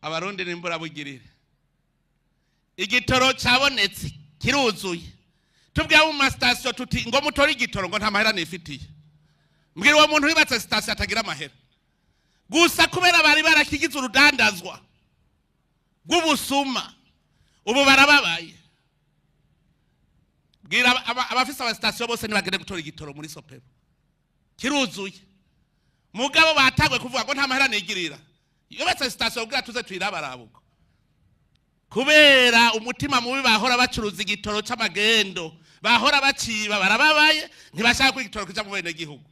abarundi nimbura bugirire igitoro cyabonetse kiruzuye tubwiye mu station tuti ngo mutori igitoro ngo nta mahera nifitiye mbwira uwo muntu wibatse station atagira amahera gusa kubera bari barakigize urudandazwa rw'ubusuma ubu barababaye bwira abafise aba station bose nibagende gutora igitoro muri Sopebu kiruzuye mugabo batagwe kuvuga ngo nta mahera nigirira yubatse station bwira tuze twirabarabuko kubera umutima mubi bahora bacuruza igitoro c'amagendo bahora baciba barababaye ntibashaka ko igitoro kija mu bene gihugu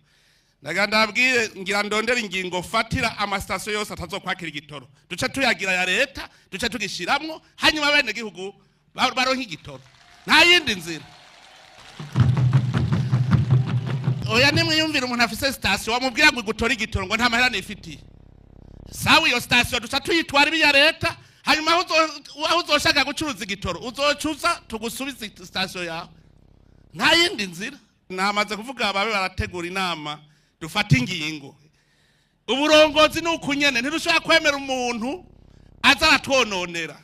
ndabwire ngira ndondera ingingo fatira ama station yose atazokwakira igitoro duce tuyagira ya leta duce tugishiramwo hanyuma bene gihugu baronka igitoro nta yindi nzira oya nimwe yumvira umuntu afise station wamubwira ngo gutora igitoro ngo nta mahera nifitiye sawa iyo station duca tuyitwara ibiya leta hanyuma aho uzoshaka gucuruza igitoro uzocuza tugusubiza station yawe nta yindi nzira namaze kuvuga ababe barategura inama dufata ingingo uburongozi nukunyene ntirushaka kwemera umuntu azaratwononera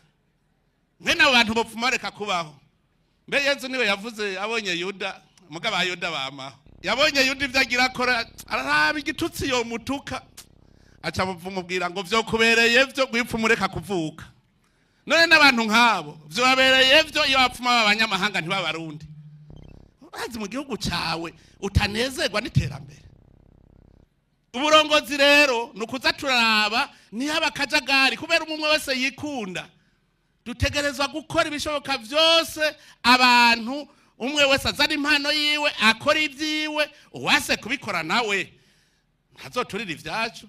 mwene abantu bopfumareka kubaho mbe Yesu niwe yavuze abonye Yuda mugaba Yuda bama yabonye Yuda ivyagira akora araba igitutsi yo mutuka aca mubwira ngo vyo kubereye vyo gwipfumureka kuvuka none n'abantu nkabo vyo babereye vyo iyo bapfuma abanyamahanga ntibabarundi bazi mu gihugu cawe utanezerwa n'iterambere uburongozi rero nukuza turaraba ni abakajagari kubera umwe wese yikunda dutegerezwa gukora ibishoboka vyose abantu umwe wese azana impano yiwe akora ivyiwe uwase kubikora nawe ntazoturira ivyacu